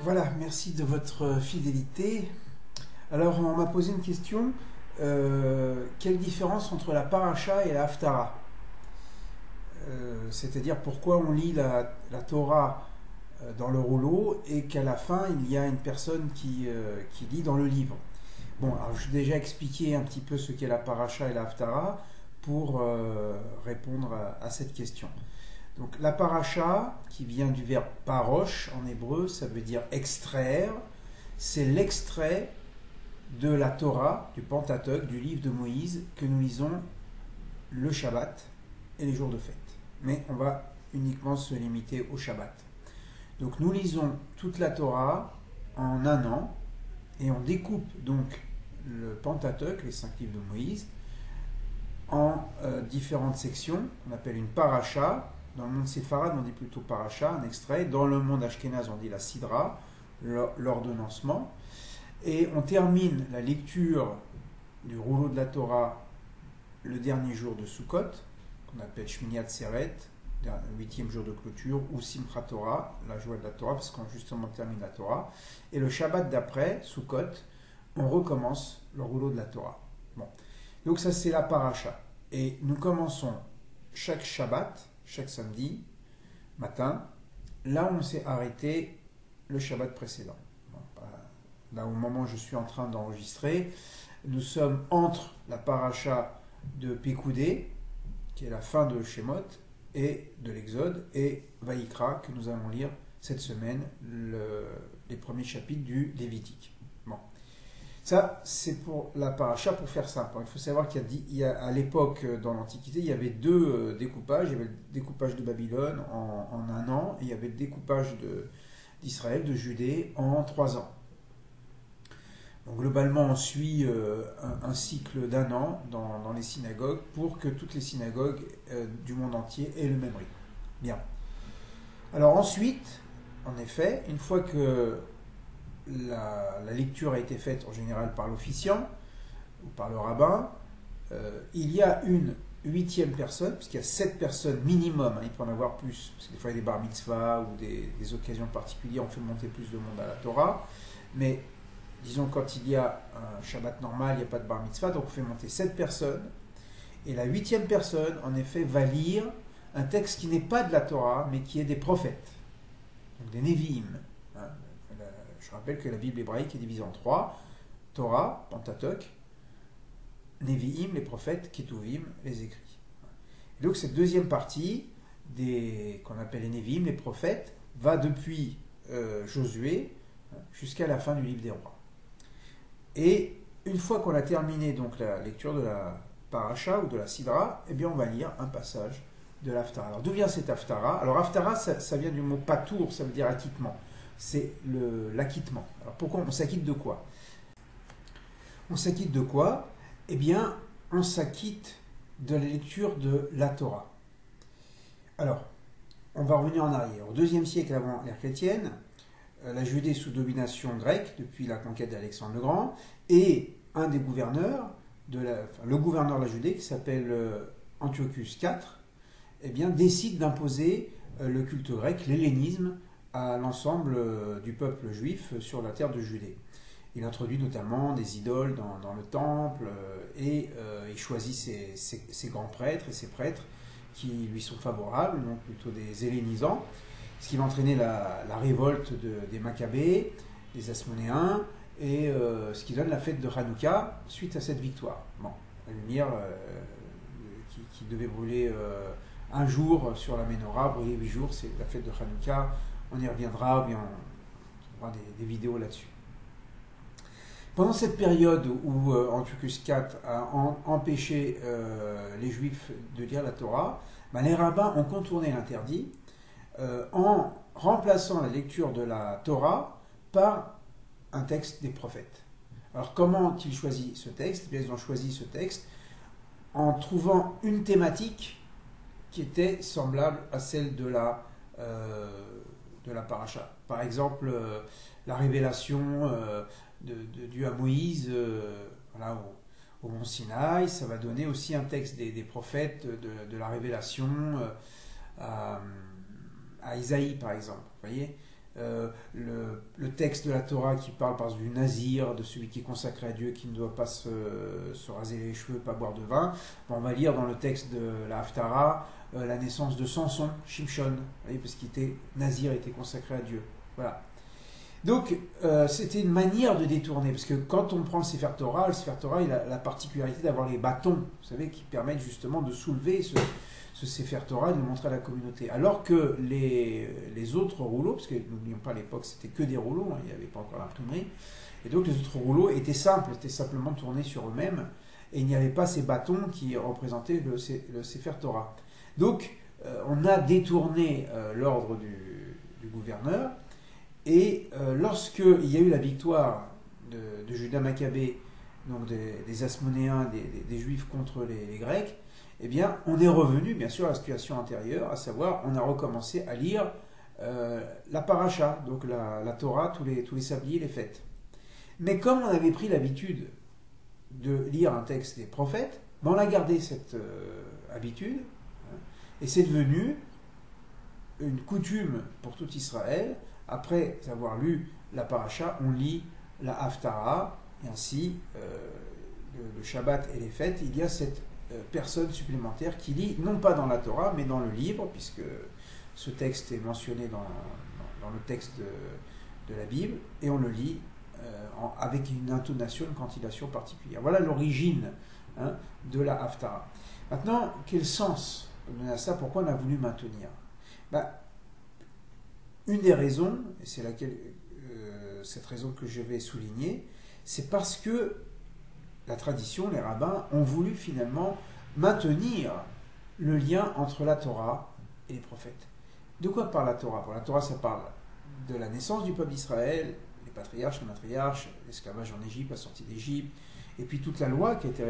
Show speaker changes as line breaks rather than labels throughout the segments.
Voilà, merci de votre fidélité. Alors, on m'a posé une question. Quelle différence entre la paracha et la haftara? C'est-à-dire pourquoi on lit la Torah dans le rouleau et qu'à la fin, il y a une personne qui lit dans le livre. Bon, alors j'ai déjà expliqué un petit peu ce qu'est la paracha et la haftara pour répondre à cette question. Donc la paracha, qui vient du verbe parosh en hébreu, ça veut dire extraire, c'est l'extrait de la Torah, du Pentateuque, du livre de Moïse, que nous lisons le Shabbat et les jours de fête. Mais on va uniquement se limiter au Shabbat. Donc nous lisons toute la Torah en un an, et on découpe donc le Pentateuque, les 5 livres de Moïse, en différentes sections, qu'on appelle une paracha. Dans le monde séfarade, on dit plutôt paracha, un extrait. Dans le monde ashkénaze, on dit la sidra, l'ordonnancement. Et on termine la lecture du rouleau de la Torah le dernier jour de Sukkot, qu'on appelle Shmini Atzeret, le 8e jour de clôture, ou Simchat Torah, la joie de la Torah, parce qu'on justement termine la Torah. Et le Shabbat d'après, Sukkot, on recommence le rouleau de la Torah. Bon. Donc ça, c'est la paracha. Et nous commençons chaque Shabbat, chaque samedi matin, là où on s'est arrêté le Shabbat précédent. Bon, là, au moment où je suis en train d'enregistrer, nous sommes entre la paracha de Pécoudé, qui est la fin de Shemot, et de l'Exode, et Vaïkra, que nous allons lire cette semaine, les premiers chapitres du Lévitique. Bon. Ça, c'est pour la paracha, pour faire simple. Il faut savoir à l'époque, dans l'Antiquité, il y avait deux découpages. Il y avait le découpage de Babylone en un an, et il y avait le découpage d'Israël, de Judée, en 3 ans. Donc, globalement, on suit un cycle d'un an dans les synagogues pour que toutes les synagogues du monde entier aient le même rythme. Bien. Alors ensuite, en effet, une fois que la lecture a été faite en général par l'officiant ou par le rabbin, il y a une 8e personne, puisqu'il y a 7 personnes minimum, il peut en avoir plus, parce que des fois il y a des bar mitzvah ou des occasions particulières, on fait monter plus de monde à la Torah, mais disons quand il y a un Shabbat normal, il n'y a pas de bar mitzvah, donc on fait monter 7 personnes, et la 8e personne, en effet, va lire un texte qui n'est pas de la Torah, mais qui est des prophètes, donc des Nevi'im. Je rappelle que la Bible hébraïque est divisée en 3, Torah, Pentateuque, Nevi'im, les prophètes, Ketuvim, les écrits. Et donc cette deuxième partie, qu'on appelle les Nevi'im, les prophètes, va depuis Josué jusqu'à la fin du livre des rois. Et une fois qu'on a terminé donc la lecture de la paracha ou de la sidra, eh bien on va lire un passage de l'Haftara. Alors d'où vient cet Haftara? Alors Haftara, ça vient du mot patour, ça veut dire acquittement. C'est l'acquittement. Alors pourquoi on s'acquitte de quoi? On s'acquitte de quoi? Eh bien, on s'acquitte de la lecture de la Torah. Alors, on va revenir en arrière. Au IIe siècle avant l'ère chrétienne, la Judée est sous domination grecque depuis la conquête d'Alexandre le Grand, et un des gouverneurs, le gouverneur de la Judée, qui s'appelle Antiochus IV, eh bien, décide d'imposer le culte grec, l'hellénisme, à l'ensemble du peuple juif sur la terre de Judée. Il introduit notamment des idoles dans le temple et il choisit ses grands prêtres et ses prêtres qui lui sont favorables, donc plutôt des hellénisants, ce qui va entraîner la révolte des Maccabées, des Asmonéens, et ce qui donne la fête de Hanouka suite à cette victoire. Bon, la lumière qui devait brûler un jour sur la Ménorah, brûler 8 jours, c'est la fête de Hanouka. On y reviendra, bien on trouvera des vidéos là-dessus. Pendant cette période où Antiochus IV a empêché les Juifs de lire la Torah, les rabbins ont contourné l'interdit en remplaçant la lecture de la Torah par un texte des prophètes. Alors comment ont-ils choisi ce texte? Ils ont choisi ce texte en trouvant une thématique qui était semblable à celle de la paracha. Par exemple, la révélation de Dieu à Moïse au mont Sinaï, ça va donner aussi un texte des prophètes de la révélation à Isaïe, par exemple. Vous voyez, le texte de la Torah qui parle par exemple du nazir, de celui qui est consacré à Dieu, qui ne doit pas se raser les cheveux, pas boire de vin. Bon, on va lire dans le texte de la Haftara la naissance de Samson, Shimshon, parce qu'il était nazir, était consacré à Dieu. Voilà. Donc, c'était une manière de détourner, parce que quand on prend le Sefer Torah, il a la particularité d'avoir les bâtons, vous savez, qui permettent justement de soulever ce Sefer Torah et de le montrer à la communauté. Alors que les autres rouleaux, parce que n'oublions pas à l'époque c'était que des rouleaux, il n'y avait pas encore l'imprimerie, et donc les autres rouleaux étaient simples, étaient simplement tournés sur eux-mêmes, et il n'y avait pas ces bâtons qui représentaient le Sefer Torah. Donc on a détourné l'ordre du gouverneur, et lorsqu'il y a eu la victoire de Juda Maccabée, donc des Asmonéens, des Juifs contre les Grecs, eh bien, on est revenu, bien sûr, à la situation antérieure, à savoir, on a recommencé à lire la paracha, donc la Torah, tous les sabliers, les fêtes. Mais comme on avait pris l'habitude de lire un texte des prophètes, ben on a gardé cette habitude, hein, et c'est devenu une coutume pour tout Israël. Après avoir lu la paracha, on lit la Haftara, et ainsi, le Shabbat et les fêtes, il y a cette personne supplémentaire qui lit, non pas dans la Torah, mais dans le livre, puisque ce texte est mentionné dans le texte de la Bible, et on le lit avec une intonation, une cantillation particulière. Voilà l'origine, hein, de la Haftara. Maintenant, quel sens donner à ça? Pourquoi on a voulu maintenir? Une des raisons, et c'est cette raison que je vais souligner, c'est parce que la tradition, les rabbins, ont voulu finalement maintenir le lien entre la Torah et les prophètes. De quoi parle la Torah? Pour la Torah, ça parle de la naissance du peuple d'Israël, les patriarches, les matriarches, l'esclavage en Égypte, la sortie d'Égypte, et puis toute la loi qui a été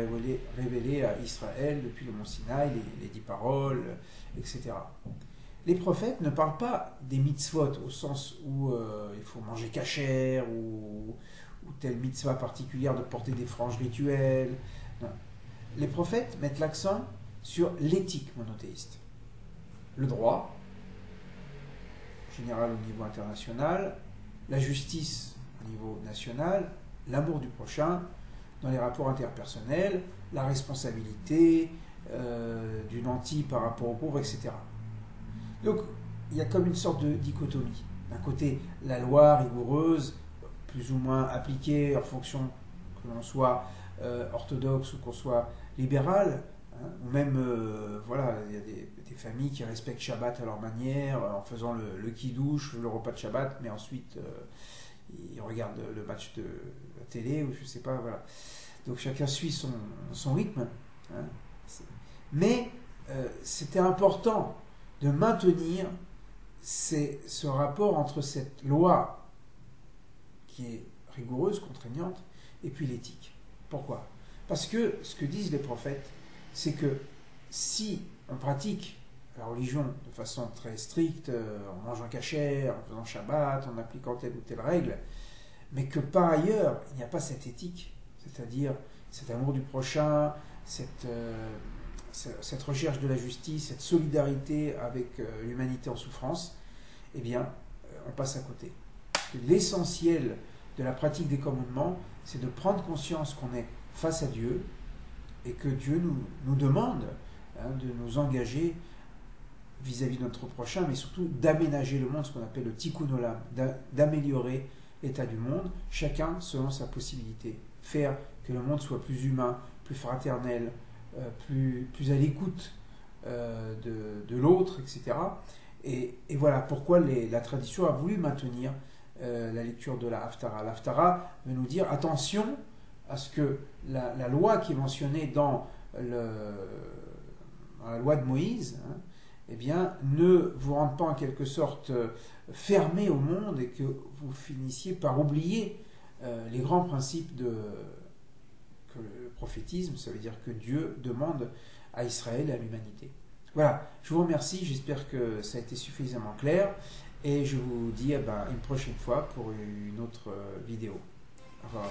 révélée à Israël depuis le mont Sinaï, les 10 paroles, etc. Les prophètes ne parlent pas des mitzvot au sens où il faut manger kasher ou telle mitzvah particulière de porter des franges rituelles. Non. Les prophètes mettent l'accent sur l'éthique monothéiste. Le droit, général au niveau international, la justice au niveau national, l'amour du prochain, dans les rapports interpersonnels, la responsabilité du nanti par rapport aux pauvres, etc. Donc, il y a comme une sorte de dichotomie. D'un côté, la loi rigoureuse, plus ou moins appliquée en fonction que l'on soit orthodoxe ou qu'on soit libéral, hein, ou même, voilà, il y a des familles qui respectent Shabbat à leur manière, en faisant le kiddush, le repas de Shabbat, mais ensuite ils regardent le match de la télé, ou je sais pas, voilà. Donc chacun suit son rythme. Hein. Mais c'était important de maintenir ce rapport entre cette loi qui est rigoureuse, contraignante, et puis l'éthique. Pourquoi? Parce que ce que disent les prophètes, c'est que si on pratique la religion de façon très stricte, en mangeant kasher, en faisant Shabbat, en appliquant telle ou telle règle, mais que par ailleurs, il n'y a pas cette éthique, c'est-à-dire cet amour du prochain, cette recherche de la justice, cette solidarité avec l'humanité en souffrance, eh bien, on passe à côté. L'essentiel de la pratique des commandements, c'est de prendre conscience qu'on est face à Dieu et que Dieu nous demande, hein, de nous engager vis-à-vis de notre prochain, mais surtout d'aménager le monde, ce qu'on appelle le tikkun olam, d'améliorer l'état du monde, chacun selon sa possibilité. Faire que le monde soit plus humain, plus fraternel, plus à l'écoute de l'autre, etc. Et voilà pourquoi la tradition a voulu maintenir la lecture de la Haftara. La Haftara veut nous dire attention à ce que la loi qui est mentionnée dans la loi de Moïse, hein, eh bien, ne vous rende pas en quelque sorte fermé au monde et que vous finissiez par oublier les grands principes que le prophétisme, ça veut dire que Dieu demande à Israël et à l'humanité. Voilà, je vous remercie, j'espère que ça a été suffisamment clair et je vous dis une prochaine fois pour une autre vidéo. Au revoir.